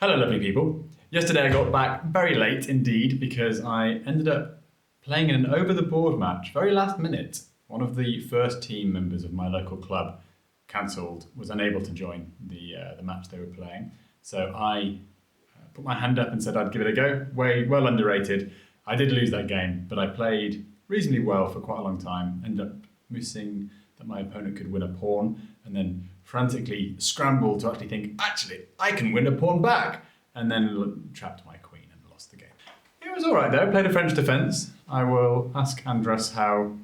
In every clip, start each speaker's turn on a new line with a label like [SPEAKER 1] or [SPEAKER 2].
[SPEAKER 1] Hello lovely people. Yesterday I got back very late indeed because I ended up playing in an over-the-board match, very last minute. One of the first team members of my local club was unable to join the match they were playing. So I put my hand up and said I'd give it a go. Well underrated. I did lose that game, but I played reasonably well for quite a long time. Ended up missing that my opponent could win a pawn, and then frantically scrambled to actually think, actually, I can win a pawn back, and then trapped my queen and lost the game. It was all right though. Played a French defense. I will ask Andras how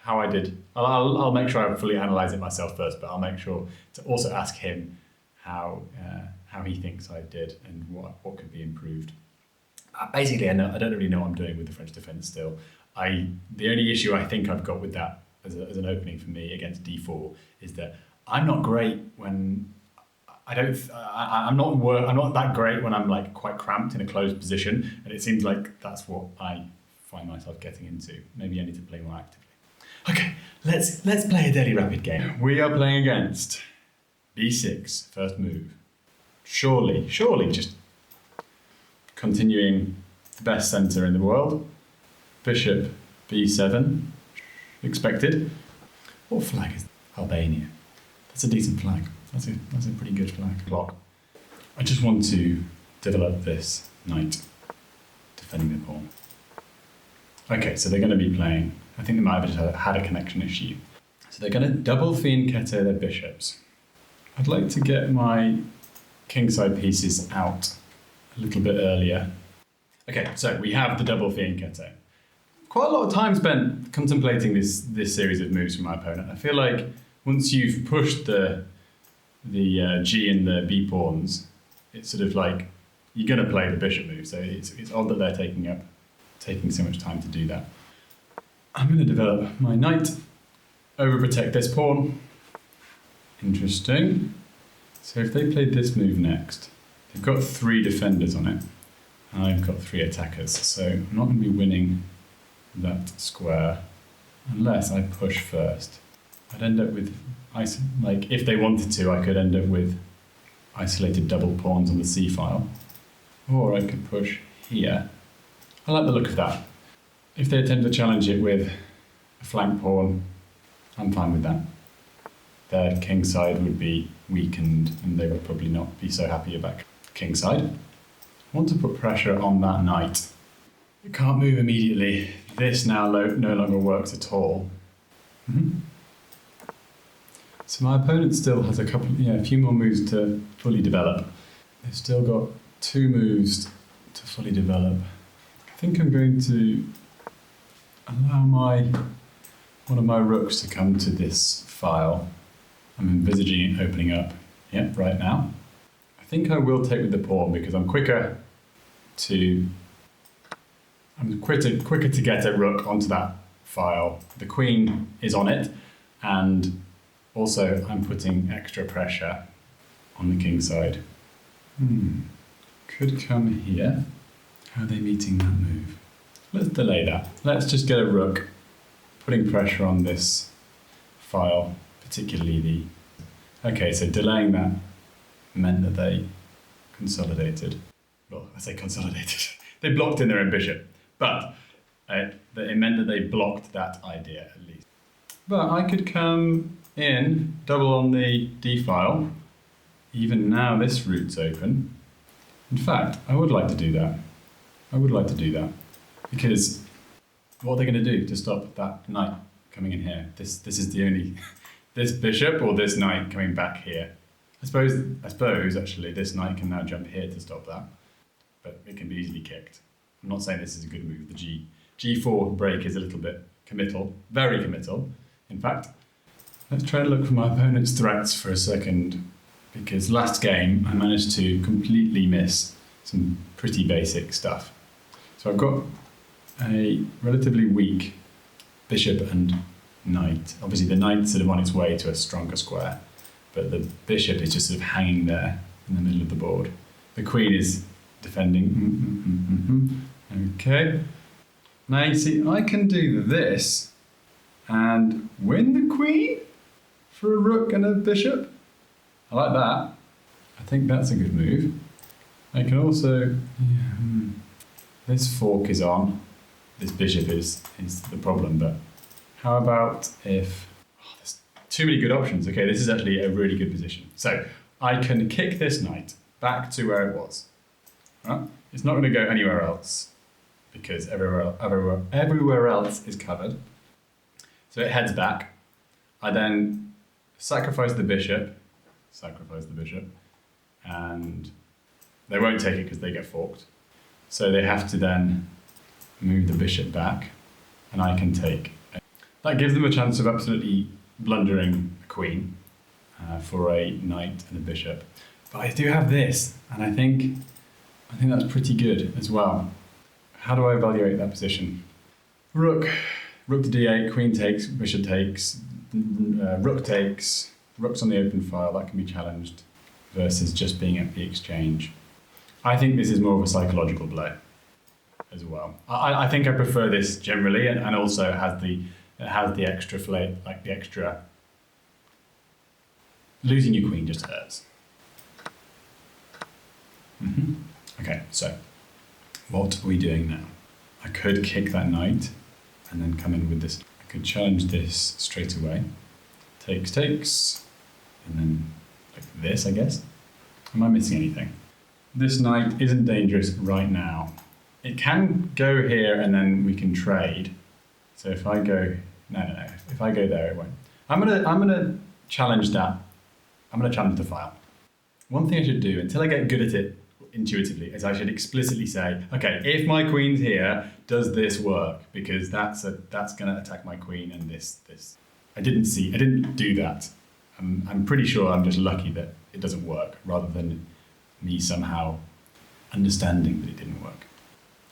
[SPEAKER 1] I did. I'll make sure I fully analyze it myself first, but I'll make sure to also ask him how he thinks I did and what could be improved. Basically, I don't really know what I'm doing with the French defense still. The only issue I think I've got with that as an opening for me against d4 is that I'm not great when I'm not that great when I'm like quite cramped in a closed position, and it seems like that's what I find myself getting into. Maybe I need to play more actively. Okay, let's play a daily rapid game. We are playing against b6, first move. Surely, just continuing the best centre in the world. Bishop b7, expected. What flag is Albania? That's a decent flag. That's a pretty good flag. Block. I just want to develop this knight defending the pawn. Okay, so they're going to be playing. I think they might have just had a connection issue. So they're going to double fianchetto their bishops. I'd like to get my kingside pieces out a little bit earlier. Okay, so we have the double fianchetto. Quite a lot of time spent contemplating this series of moves from my opponent. I feel like once you've pushed the G and the B pawns, it's sort of like you're going to play the bishop move. So it's odd that they're taking so much time to do that. I'm going to develop my knight, overprotect this pawn. Interesting. So if they played this move next, they've got 3 defenders on it, and I've got 3 attackers. So I'm not going to be winning that square unless I push first. I'd end up with, like, if they wanted to, I could end up with isolated double pawns on the C file, or I could push here. I like the look of that. If they attempt to challenge it with a flank pawn, I'm fine with that. Their king side would be weakened, and they would probably not be so happy about king side. I want to put pressure on that knight. It can't move immediately. This now no longer works at all. So my opponent still has a few more moves to fully develop. They've still got 2 moves to fully develop. I think I'm going to allow one of my rooks to come to this file. I'm envisaging it opening up, right now. I think I will take with the pawn because I'm quicker to get a rook onto that file. The queen is on it, and also I'm putting extra pressure on the king side. Could come here. How are they meeting that move? Let's delay that. Let's just get a rook, putting pressure on this file, particularly Okay, so delaying that meant that they consolidated. Well, I say consolidated. They blocked in their own bishop, but it meant that they blocked that idea at least. But I could come in, double on the D file. Even now this route's open. In fact, I would like to do that. Because what are they going to do to stop that knight coming in here? This is the only, this bishop or this knight coming back here. I suppose actually this knight can now jump here to stop that, but it can be easily kicked. I'm not saying this is a good move. The G4 break is a little bit committal, very committal. In fact, let's try to look for my opponent's threats for a second, because last game I managed to completely miss some pretty basic stuff. So I've got a relatively weak bishop and knight. Obviously the knight's sort of on its way to a stronger square, but the bishop is just sort of hanging there in the middle of the board. The queen is defending. Okay. Now you see, I can do this and win the queen for a rook and a bishop. I like that. I think that's a good move. I can also... This fork is on. This bishop is the problem, but how about if... there's too many good options. Okay, this is actually a really good position. So I can kick this knight back to where it was. Right? It's not going to go anywhere else because everywhere else is covered. So it heads back. I then sacrifice the bishop, and they won't take it because they get forked. So they have to then move the bishop back, and I can take. That gives them a chance of absolutely blundering a queen for a knight and a bishop. But I do have this, and I think that's pretty good as well. How do I evaluate that position? Rook to d8, queen takes, bishop takes, rook takes, rook's on the open file, that can be challenged, versus just being at the exchange. I think this is more of a psychological blow as well. I think I prefer this generally, and also it has the extra flake, like the extra. Losing your queen just hurts. Okay, so what are we doing now? I could kick that knight and then come in with this. I could challenge this straight away. Takes, and then like this, I guess. Am I missing anything? This knight isn't dangerous right now. It can go here and then we can trade. So if I go, no. If I go there, it won't. I'm gonna challenge that. I'm gonna challenge the file. One thing I should do until I get good at it intuitively is I should explicitly say, okay, if my queen's here, does this work? Because that's gonna attack my queen and this. I didn't do that. I'm pretty sure I'm just lucky that it doesn't work rather than me somehow understanding that it didn't work.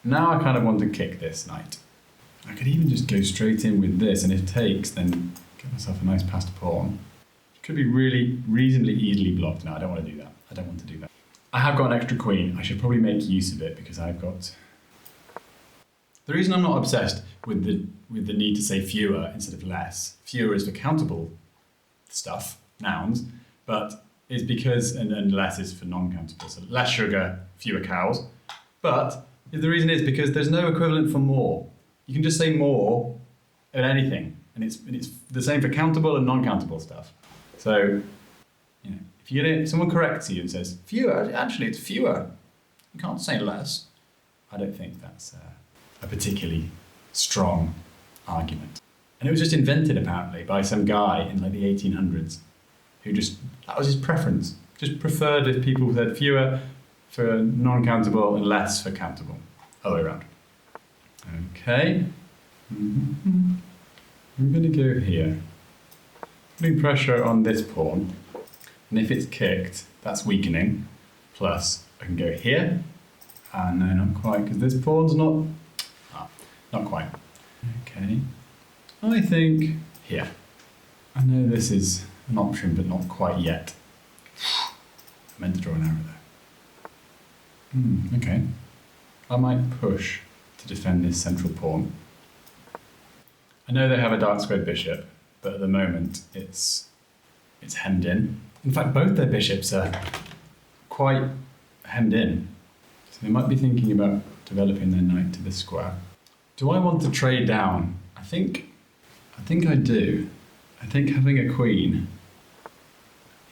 [SPEAKER 1] Now I kind of want to kick this knight. I could even just go straight in with this, and if takes, then get myself a nice passed pawn. It could be really reasonably easily blocked. No, I don't want to do that. I don't want to do that. I have got an extra queen. I should probably make use of it because I've got... The reason I'm not obsessed with the need to say fewer instead of less, fewer is for countable stuff, nouns, but is because, and less is for non-countable, so less sugar, fewer cows. But the reason is because there's no equivalent for more. You can just say more at anything, and it's the same for countable and non-countable stuff. So, if someone corrects you and says fewer, actually it's fewer. You can't say less. I don't think that's a particularly strong argument. And it was just invented apparently by some guy in like the 1800s who that was his preference. Just preferred if people said fewer for non-countable and less for countable. Other way around. Okay. I'm going to go here. Putting pressure on this pawn. And if it's kicked, that's weakening. Plus, I can go here. No, not quite, because this pawn's not quite. Okay. I think here. I know this is an option, but not quite yet. I meant to draw an arrow there. Okay. I might push to defend this central pawn. I know they have a dark squared bishop, but at the moment it's hemmed in. In fact, both their bishops are quite hemmed in. So they might be thinking about developing their knight to this square. Do I want to trade down? I think I do. I think having a queen,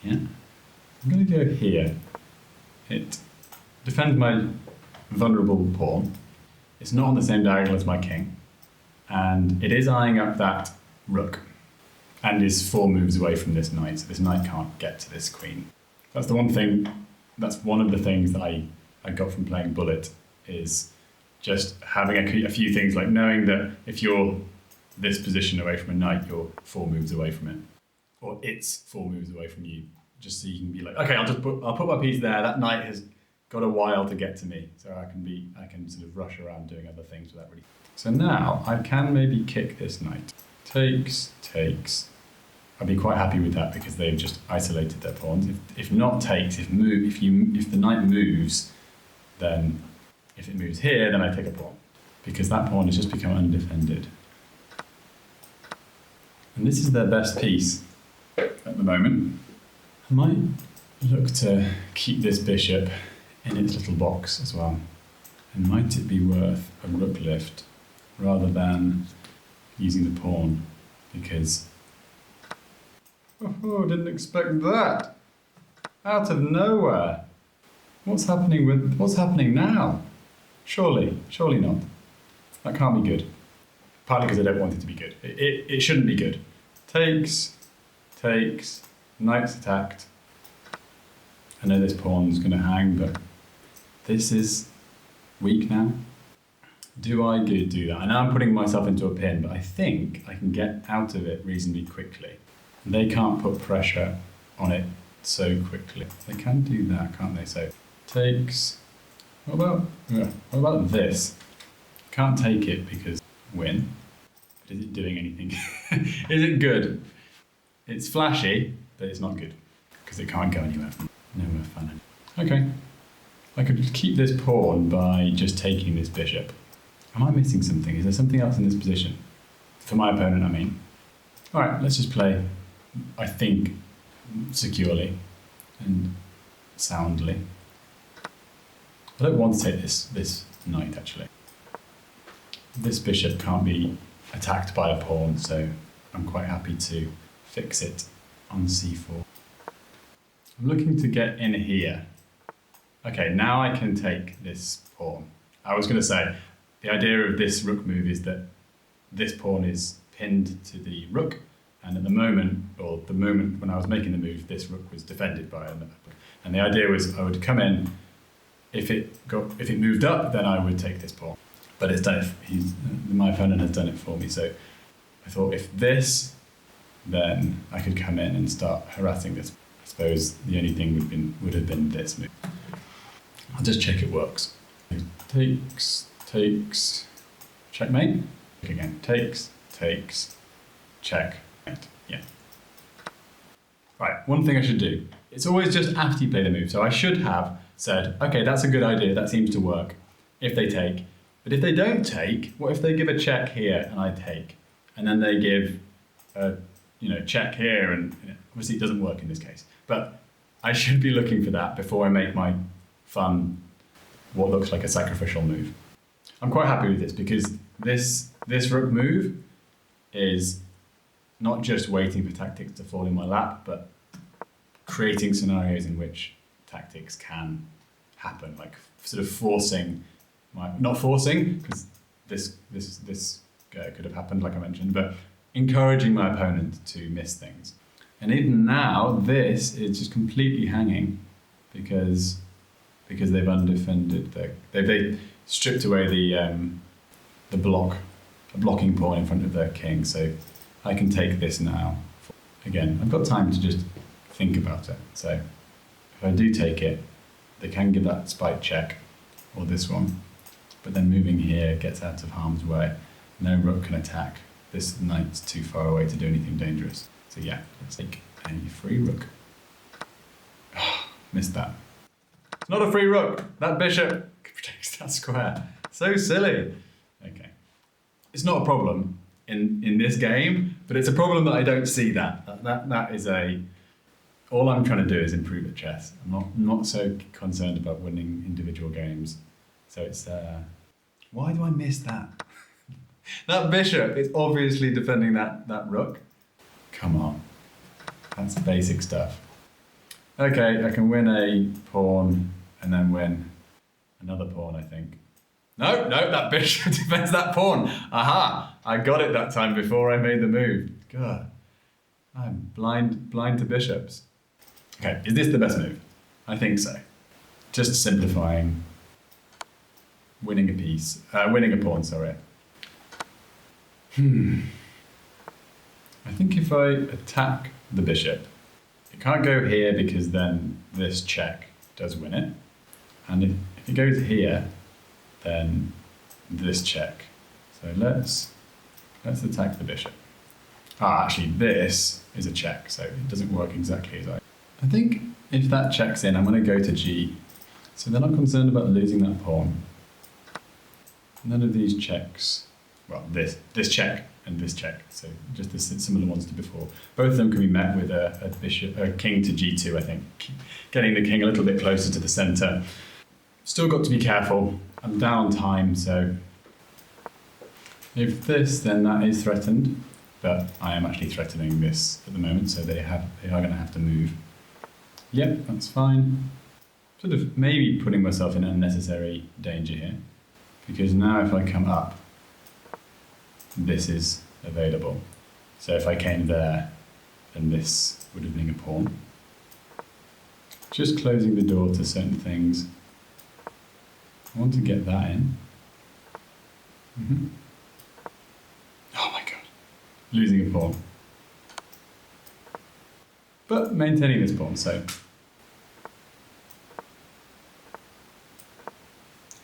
[SPEAKER 1] yeah, I'm going to go here. It defends my vulnerable pawn. It's not on the same diagonal as my king. And it is eyeing up that rook and is 4 moves away from this knight, so this knight can't get to this queen. That's one of the things that I got from playing Bullet, is just having a few things, like knowing that if you're this position away from a knight, you're 4 moves away from it. Or it's 4 moves away from you, just so you can be like, okay, I'll put my piece there, that knight has got a while to get to me, so I can sort of rush around doing other things without really... So now I can maybe kick this knight. Takes. I'd be quite happy with that because they've just isolated their pawns. If not takes, if the knight moves, then if it moves here, then I take a pawn, because that pawn has just become undefended. And this is their best piece at the moment. I might look to keep this bishop in its little box as well. And might it be worth a rook lift rather than using the pawn? Because, oh, didn't expect that. Out of nowhere. What's happening now? Surely not. That can't be good. Partly because I don't want it to be good. It shouldn't be good. Takes, knight's attacked. I know this pawn's going to hang, but this is weak now. Do I do that? I know I'm putting myself into a pin, but I think I can get out of it reasonably quickly. They can't put pressure on it so quickly. They can do that, can't they? So takes. What about this? Can't take it because win. But is it doing anything? Is it good? It's flashy, but it's not good because it can't go anywhere. Nowhere fun. Okay. I could keep this pawn by just taking this bishop. Am I missing something? Is there something else in this position? For my opponent, I mean. Alright, let's just play, I think, securely and soundly. I don't want to take this knight, actually. This bishop can't be attacked by a pawn, so I'm quite happy to fix it on c4. I'm looking to get in here. Okay, now I can take this pawn. I was going to say, the idea of this rook move is that this pawn is pinned to the rook, and at the moment when I was making the move, this rook was defended by another. And the idea was I would come in, if it moved up, then I would take this pawn. But it's done it. My opponent has done it for me, so I thought if this, then I could come in and start harassing this. I suppose the only thing would have been this move. I'll just check it works. Takes, checkmate. Again, takes, check. Yeah. Right, one thing I should do. It's always just after you play the move. So I should have said, okay, that's a good idea. That seems to work if they take. But if they don't take, what if they give a check here and I take? And then they give a check here, and obviously it doesn't work in this case. But I should be looking for that before I make my fun, what looks like a sacrificial move. I'm quite happy with this because this rook move is not just waiting for tactics to fall in my lap, but creating scenarios in which tactics can happen, like sort of forcing not forcing, because this could have happened, like I mentioned, but encouraging my opponent to miss things. And even now, this is just completely hanging because they've undefended. They stripped away the blocking pawn in front of their king. So I can take this now. Again, I've got time to just think about it. So if I do take it, they can give that spike check or this one. But then moving here gets out of harm's way. No rook can attack. This knight's too far away to do anything dangerous. So yeah, let's take a free rook. Oh, missed that. It's not a free rook. That bishop protects that square. So silly. Okay. It's not a problem in this game, but it's a problem that I don't see that. That is all I'm trying to do is improve at chess. I'm not so concerned about winning individual games. So it's, why do I miss that? That bishop is obviously defending that rook. Come on, that's basic stuff. Okay, I can win a pawn and then win another pawn, I think. No, that bishop defends that pawn. Aha, I got it that time before I made the move. God, I'm blind to bishops. Okay, is this the best move? I think so. Just simplifying. Winning a pawn, sorry. I think if I attack the bishop, it can't go here because then this check does win it. And if it goes here, then this check. So let's attack the bishop. Actually this is a check, so it doesn't work exactly as I think if that checks in, I'm going to go to G. So then I'm concerned about losing that pawn. None of these checks, well, this check and this check, so just the similar ones to before. Both of them can be met with a king to G2, I think, getting the king a little bit closer to the center. Still got to be careful. I'm down on time, so if this, then that is threatened. But I am actually threatening this at the moment, so they are going to have to move. Yep, that's fine. Sort of maybe putting myself in unnecessary danger here, because now if I come up, this is available. So if I came there, then this would have been a pawn. Just closing the door to certain things. I want to get that in. Oh my god. Losing a pawn. But maintaining this pawn, so I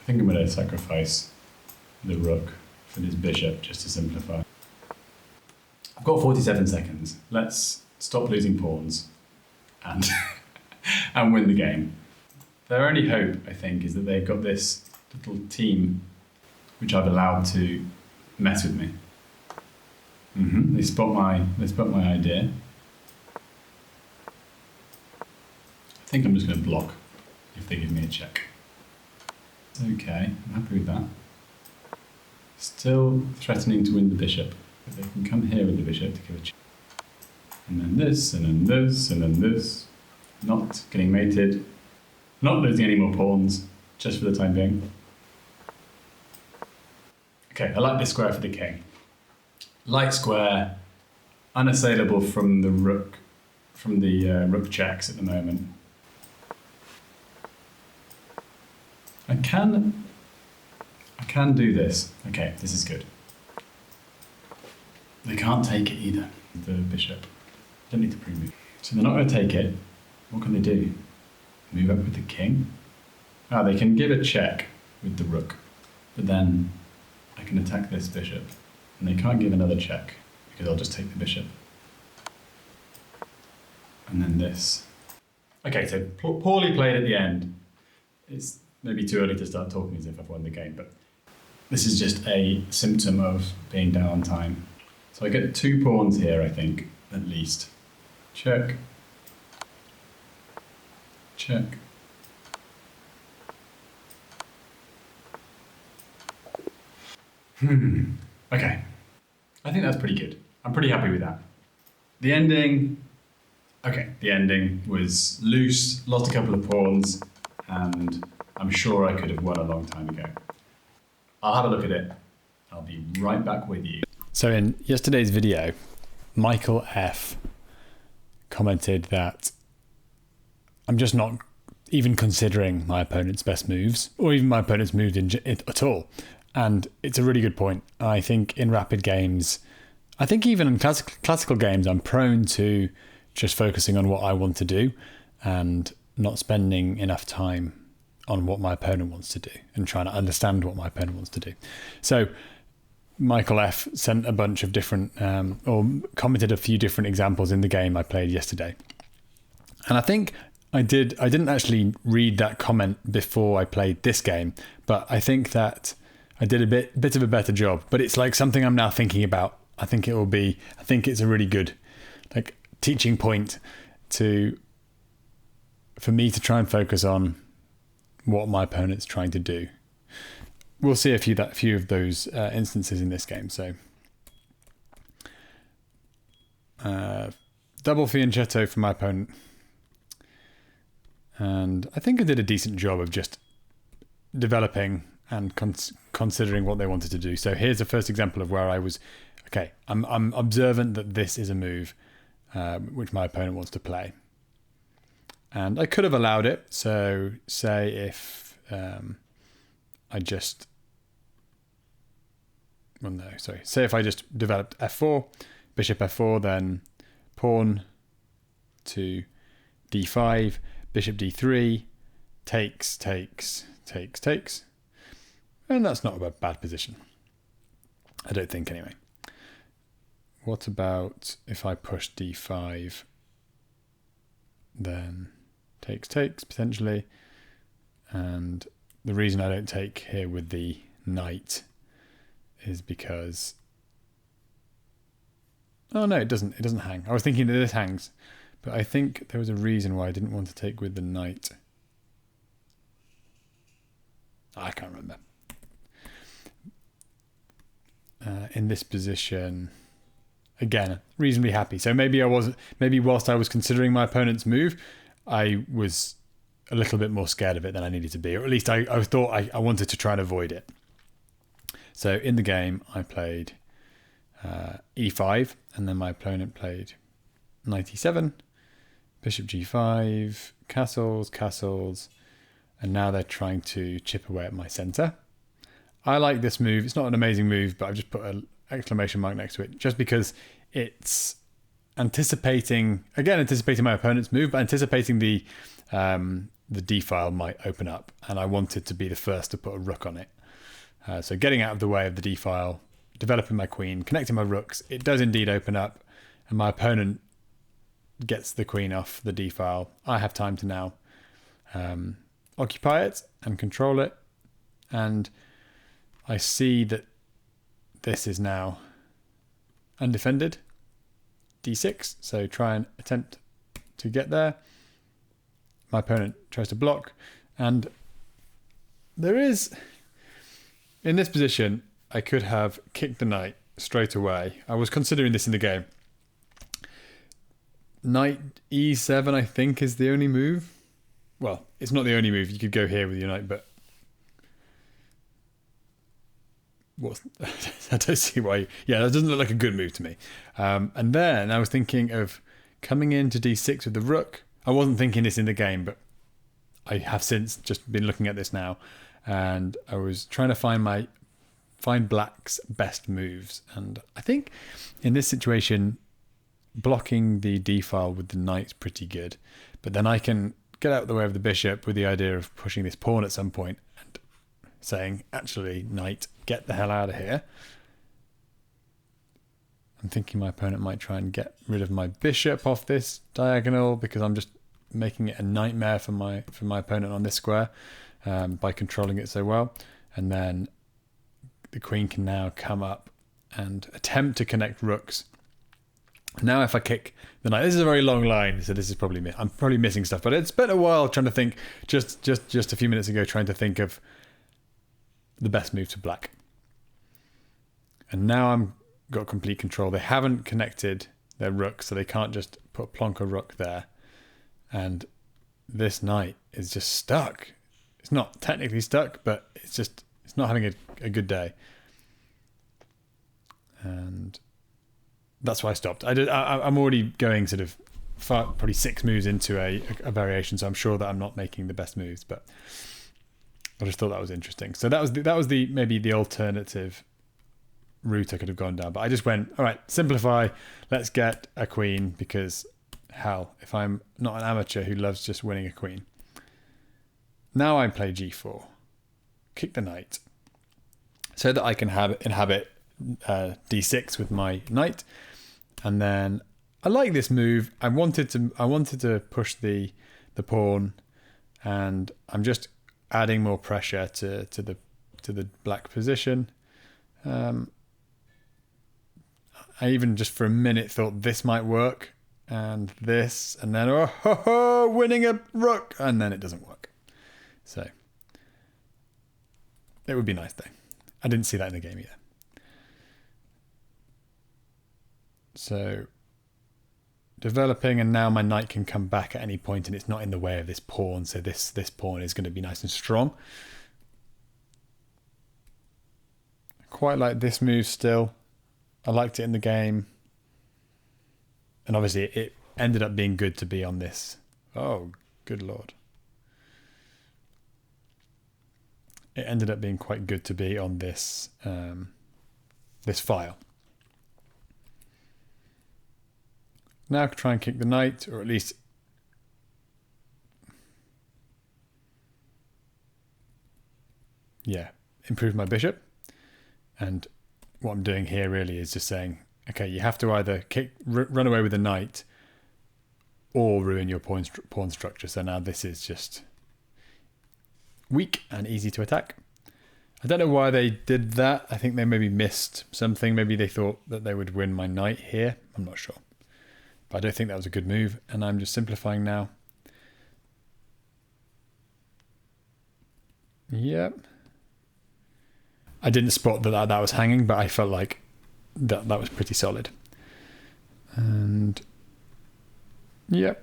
[SPEAKER 1] think I'm going to sacrifice the rook for this bishop just to simplify. I've got 47 seconds. Let's stop losing pawns and and win the game. Their only hope, I think, is that they've got this little team which I've allowed to mess with me. They spot my idea. I think I'm just going to block if they give me a check. Okay, I'm happy with that. Still threatening to win the bishop, but they can come here with the bishop to give a check. And then this, and then this, and then this. Not getting mated. Not losing any more pawns, just for the time being. Okay, I like this square for the king. Light square, unassailable from the rook, rook checks at the moment. I can do this. Okay, this is good. They can't take it either, the bishop. Don't need to pre-move. So they're not going to take it. What can they do? Move up with the king? They can give a check with the rook, but then I can attack this bishop, and they can't give another check, because I'll just take the bishop. And then this. Okay, so poorly played at the end. It's maybe too early to start talking as if I've won the game, but this is just a symptom of being down on time. So I get 2 pawns here, I think, at least. Check. Check. Okay. I think that's pretty good. I'm pretty happy with that. The ending... Okay, the ending was loose, lost a couple of pawns, and I'm sure I could have won a long time ago. I'll have a look at it. I'll be right back with you. So in yesterday's video, Michael F. commented that I'm just not even considering my opponent's best moves, or even my opponent's moves at all. And it's a really good point. I think in rapid games, I think even in classical games, I'm prone to just focusing on what I want to do and not spending enough time on what my opponent wants to do and trying to understand what my opponent wants to do. So Michael F. sent a bunch of different, or commented a few different examples in the game I played yesterday. And I think I didn't actually read that comment before I played this game, but I think that I did a bit of a better job. But it's like something I'm now thinking about. I think it's a really good teaching point for me to try and focus on what my opponent's trying to do. We'll see a few of those instances in this game. So double fianchetto for my opponent, and I think I did a decent job of just developing and considering what they wanted to do. So here's the first example of where I was okay. I'm observant that this is a move which my opponent wants to play, and I could have allowed it. So say if say if I just developed f4, bishop f4, then pawn to d5, bishop d3, takes, and that's not a bad position, I don't think anyway. What about if I push d5, then takes potentially, and the reason I don't take here with the knight is because it doesn't hang. I was thinking that this hangs, but I think there was a reason why I didn't want to take with the knight. I can't remember. In this position, again, reasonably happy. So maybe whilst I was considering my opponent's move, I was a little bit more scared of it than I needed to be, or at least I thought I wanted to try and avoid it. So in the game, I played e5, and then my opponent played knight e7, bishop g5, castles, and now they're trying to chip away at my center. I like this move. It's not an amazing move, but I've just put an exclamation mark next to it just because it's anticipating my opponent's move, but anticipating the d file might open up, and I wanted to be the first to put a rook on it. So getting out of the way of the d file, developing my queen, connecting my rooks, it does indeed open up, and my opponent gets the queen off the d file. I have time to now occupy it and control it, and I see that this is now undefended. d6, so try and attempt to get there. My opponent tries to block, and there is, in this position, I could have kicked the knight straight away. I was considering this in the game. Knight e7, I think, is the only move. Well, it's not the only move. You could go here with your knight, but I don't see why. Yeah, that doesn't look like a good move to me. And then I was thinking of coming into d6 with the rook. I wasn't thinking this in the game, but I have since just been looking at this now, and I was trying to find black's best moves. And I think in this situation, blocking the d file with the knight's pretty good, but then I can get out of the way of the bishop with the idea of pushing this pawn at some point and saying, actually, knight, get the hell out of here. I'm thinking my opponent might try and get rid of my bishop off this diagonal because I'm just making it a nightmare for my opponent on this square by controlling it so well. And then the queen can now come up and attempt to connect rooks. Now if I kick the knight, this is a very long line, so this is probably I'm probably missing stuff, but it's been a while trying to think, just a few minutes ago, trying to think of the best move to black. And now I'm got complete control. They haven't connected their rook, so they can't just put plonk a rook there. And this knight is just stuck. It's not technically stuck, but it's not having a good day. And that's why I stopped. I'm already going sort of probably 6 moves into a variation, so I'm sure that I'm not making the best moves, but I just thought that was interesting. So that was the maybe the alternative route I could have gone down, but I just went, all right, simplify, let's get a queen, because hell, if I'm not an amateur who loves just winning a queen. Now I play g4, kick the knight, so that I can inhabit d6 with my knight. And then I like this move. I wanted to push the pawn, and I'm just adding more pressure to the black position. I even just for a minute thought this might work, and this, and then winning a rook, and then it doesn't work. So it would be nice though. I didn't see that in the game either. So developing, and now my knight can come back at any point, and it's not in the way of this pawn. So this pawn is going to be nice and strong. I quite like this move still. I liked it in the game. And obviously it ended up being good to be on this. Oh, good Lord. It ended up being quite good to be on this this file. Now I can try and kick the knight, or at least improve my bishop. And what I'm doing here really is just saying, okay, you have to either run away with the knight or ruin your pawn structure. So now this is just weak and easy to attack. I don't know why they did that. I think they maybe missed something. Maybe they thought that they would win my knight here. I'm not sure. But I don't think that was a good move. And I'm just simplifying now. Yep. I didn't spot that was hanging, but I felt like that was pretty solid. And yeah.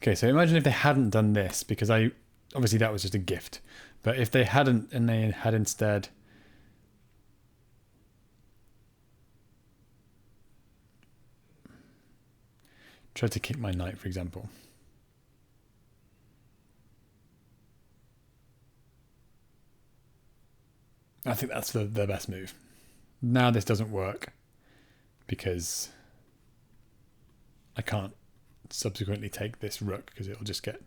[SPEAKER 1] Okay, so imagine if they hadn't done this, because obviously that was just a gift. But if they hadn't, and they had instead tried to kick my knight, for example. I think that's the best move. Now this doesn't work because I can't subsequently take this rook because it'll just get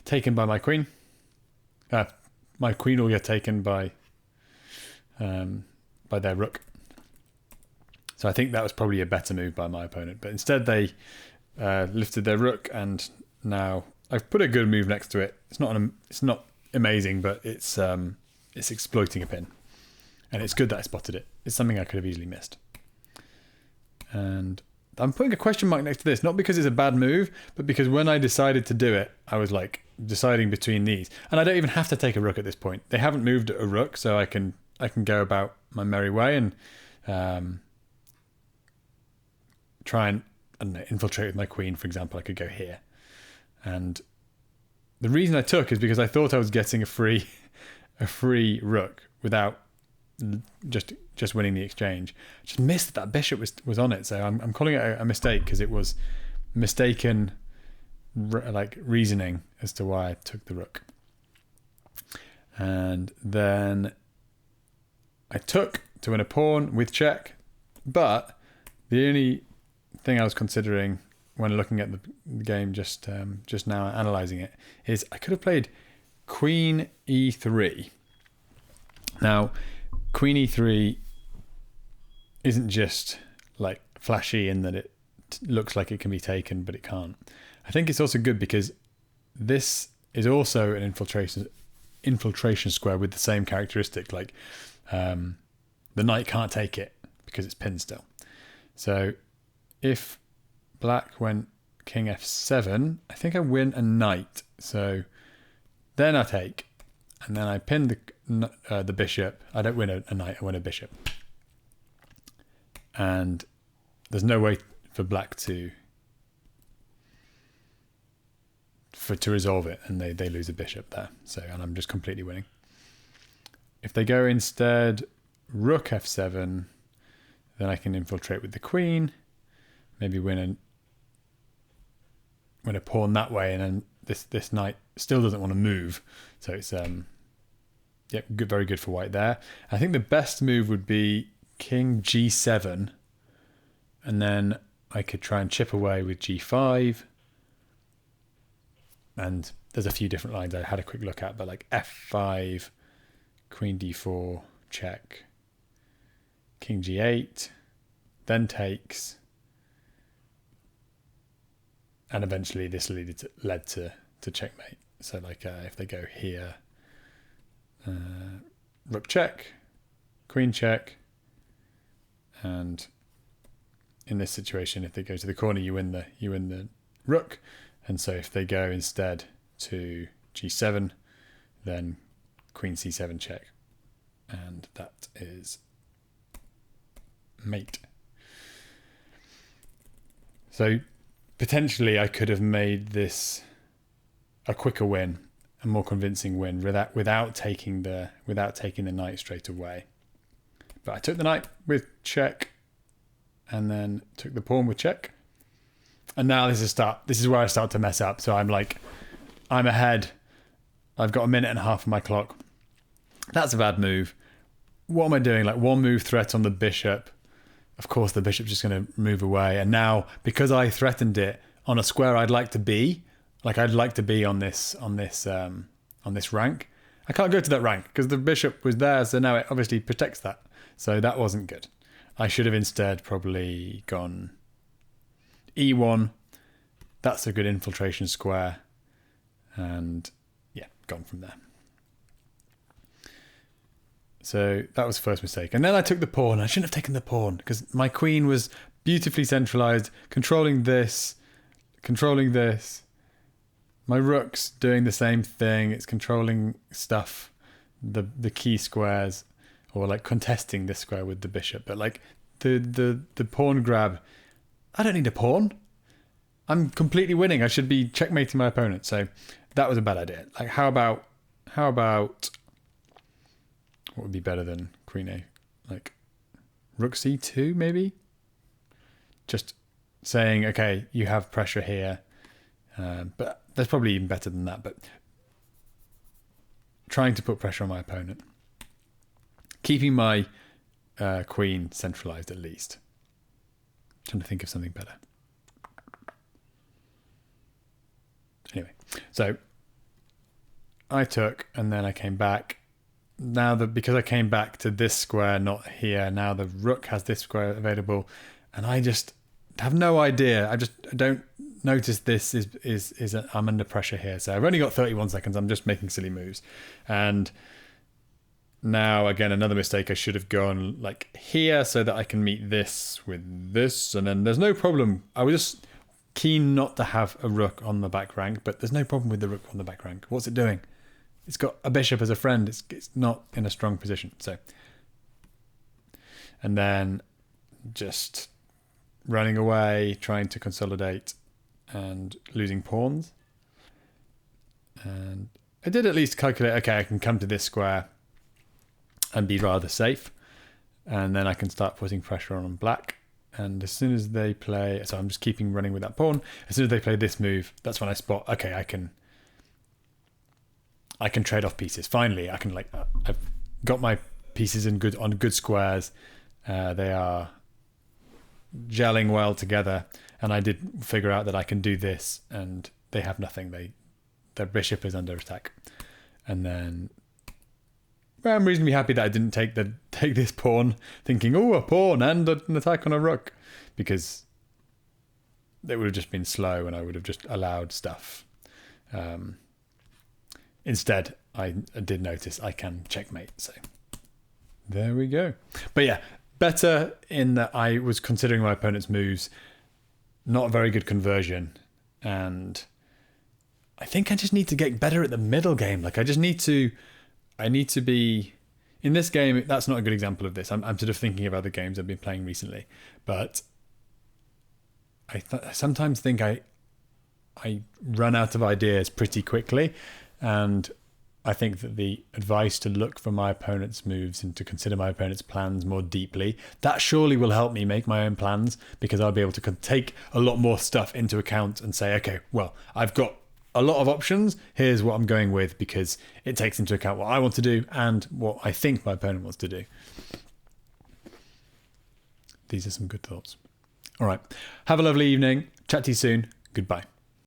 [SPEAKER 1] taken by my queen. My queen will get taken by their rook. So I think that was probably a better move by my opponent. But instead they lifted their rook, and now I've put a good move next to it. It's not amazing, but it's exploiting a pin. And it's good that I spotted it. It's something I could have easily missed. And I'm putting a question mark next to this, not because it's a bad move, but because when I decided to do it, I was like deciding between these. And I don't even have to take a rook at this point. They haven't moved a rook, so I can go about my merry way and try and, I don't know, infiltrate with my queen, for example. I could go here. And the reason I took is because I thought I was getting a free rook without just winning the exchange. I just missed that bishop was on it, so I'm calling it a mistake because it was mistaken reasoning as to why I took the rook. And then I took to win a pawn with check, but the only thing I was considering when looking at the game just now, analysing it, is I could have played queen e3. Now, queen e3 isn't just like flashy in that it looks like it can be taken, but it can't. I think it's also good because this is also an infiltration square with the same characteristic. Like the knight can't take it because it's pinned still. So if black went king f7, I think I win a knight. So then I take, and then I pin the bishop. I don't win a knight, I win a bishop. And there's no way for black to resolve it, and they lose a bishop there. So, and I'm just completely winning. If they go instead rook f7, then I can infiltrate with the queen, maybe win a pawn that way, and then this knight still doesn't want to move. So it's good, very good for white there. I think the best move would be king g7, and then I could try and chip away with g5. And there's a few different lines I had a quick look at, but like f5, queen d4, check, king g8, then takes, and eventually this led to checkmate. So like if they go here, rook check, queen check, and in this situation, if they go to the corner, you win the rook. And so if they go instead to g7, then queen c7 check, and that is mate. So potentially I could have made this a quicker win, a more convincing win without taking the knight straight away. But I took the knight with check, and then took the pawn with check. And now this is where I start to mess up. So I'm ahead. I've got a minute and a half on my clock. That's a bad move. What am I doing? Like one move threat on the bishop. Of course, the bishop's just going to move away. And now, because I threatened it on a square I'd like to be, on this rank, I can't go to that rank because the bishop was there. So now it obviously protects that. So that wasn't good. I should have instead probably gone e1. That's a good infiltration square. And yeah, gone from there. So that was the first mistake. And then I took the pawn. I shouldn't have taken the pawn because my queen was beautifully centralized, controlling this. My rook's doing the same thing. It's controlling stuff.
[SPEAKER 2] the key squares, or like contesting this square with the bishop. But like the pawn grab, I don't need a pawn. I'm completely winning. I should be checkmating my opponent. So that was a bad idea. Like how about what would be better than queen A? Like rook c2 maybe? Just saying, okay, you have pressure here. But that's probably even better than that. But trying to put pressure on my opponent. Keeping my queen centralized at least. Trying to think of something better. Anyway, so I took and then I came back. Now because I came back to this square, not here, now the rook has this square available, and I just have no idea. I don't notice this is I'm under pressure here. So I've only got 31 seconds. I'm just making silly moves. And now, again, another mistake. I should have gone like here so that I can meet this with this. And then there's no problem. I was just keen not to have a rook on the back rank, but there's no problem with the rook on the back rank. What's it doing? It's got a bishop as a friend. It's not in a strong position. So, and then just running away, trying to consolidate and losing pawns. And I did at least calculate, okay, I can come to this square and be rather safe. And then I can start putting pressure on black. And as soon as they play, so I'm just keeping running with that pawn. As soon as they play this move, that's when I spot, okay, I can trade off pieces. Finally, I can I've got my pieces on good squares. They are gelling well together, and I did figure out that I can do this, and they have nothing. Their bishop is under attack, and then I'm reasonably happy that I didn't take this pawn, thinking, oh, a pawn and an attack on a rook, because it would have just been slow, and I would have just allowed stuff. Instead, I did notice I can checkmate, so there we go. But yeah, better in that I was considering my opponent's moves, not a very good conversion, and I think I just need to get better at the middle game. Like I need to be in this game. That's not a good example of this. I'm sort of thinking of other games I've been playing recently, but I sometimes think I run out of ideas pretty quickly. And I think that the advice to look for my opponent's moves and to consider my opponent's plans more deeply, that surely will help me make my own plans, because I'll be able to take a lot more stuff into account and say, okay, well, I've got a lot of options. Here's what I'm going with, because it takes into account what I want to do and what I think my opponent wants to do. These are some good thoughts. All right. Have a lovely evening. Chat to you soon. Goodbye.